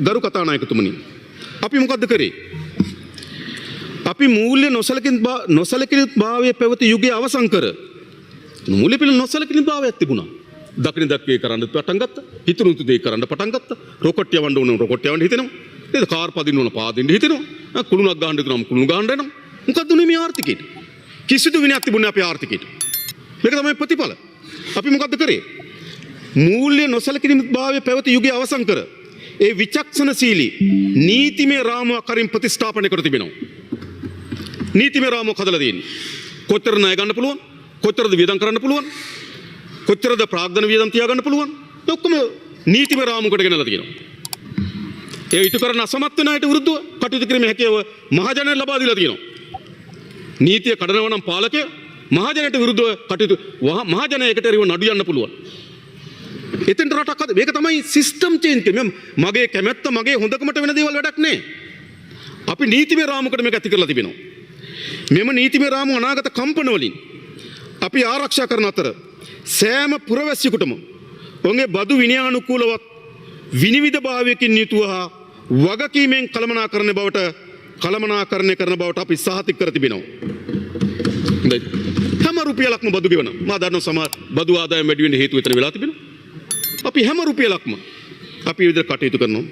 ගරු කතානායකතුමනි, අපි මොකද්ද කරේ? අපි මූල්‍ය නොසලකිලිභාවයේ පැවති යුගයේ අවසන් කර මූල්‍ය පිළ නොසලකිලිභාවයක් තිබුණා. දකින දක්කේ කරන්න පටන් ගත්තා. හිතුණු දේ කරන්න පටන් ගත්තා. රොකට් යවන්න ඕන රොකට් යවන්න හිතෙනවා. නේද? කාර් පදින්න ඕන පාදින්න හිතෙනවා. කුළුණක් ගහන්න හිතනවා කුළුණු ගහන්න යනවා. මොකද්ද උනේ මේ ආර්ථිකයට? කිසිදු විනයක් තිබුණේ අපේ ආර්ථිකයට. මේක තමයි ප්‍රතිඵල. අපි මොකද්ද කරේ? මූල්‍ය නොසලකිලිභාවයේ පැවති යුගයේ අවසන් කර ඒ විචක්ෂණශීලී නීතිමය රාමුවක් කරින් ප්‍රතිස්ථාපනය කර තිබෙනවා. නීතිමය රාමුවක් හදලා තියෙන්නේ. කොච්චර ණය ගන්න පුළුවන්? කොච්චරද වියදම් කරන්න පුළුවන්? කොච්චරද ප්‍රාග්ධන වියදම් තියා ගන්න පුළුවන්? ඒ ඔක්කොම නීතිමය රාමුවකට ගෙනලා තියෙනවා. ඒ ඊට කරන අසමත් වෙන අයට විරුද්ධව කටයුතු කිරීමේ හැකියාව මහජනයට ලබා දීලා තියෙනවා. නීතිය කඩනවා නම් පාලකය මහජනයට විරුද්ධව කටයුතු මහජනයකට එරෙහිව නඩු යන්න පුළුවන්. එතෙන්ට රටක් හද මේක තමයි සිස්ටම් චේන්ජ් එක. මගේ කැමැත්ත මගේ හොඳකමට වෙන දේවල් වැඩක් නෑ. අපි නීතිමය රාමුවකට මේක ඇති කරලා තිබෙනවා. මෙම නීතිමය රාමුව අනාගත කම්පන වලින් අපි ආරක්ෂා කරන අතර සෑම පුරවැසියෙකුටම ඔවුන්ගේ බදු විනයානුකූලවත් විනිවිද භාවයකින් යුතුව හා වගකීමෙන් කළමනාකරණය කරන බවට අපි සහතික කර තිබෙනවා. හැම රුපියලක්ම බදු ගෙවනවා. මා දන්නවා සමහර බදු ආදායම වැඩි වෙන්න හේතුව එතන වෙලා තිබෙනවා. අපි හැම රුපියලක්ම අපි විදිහට කටයුතු කරනවා.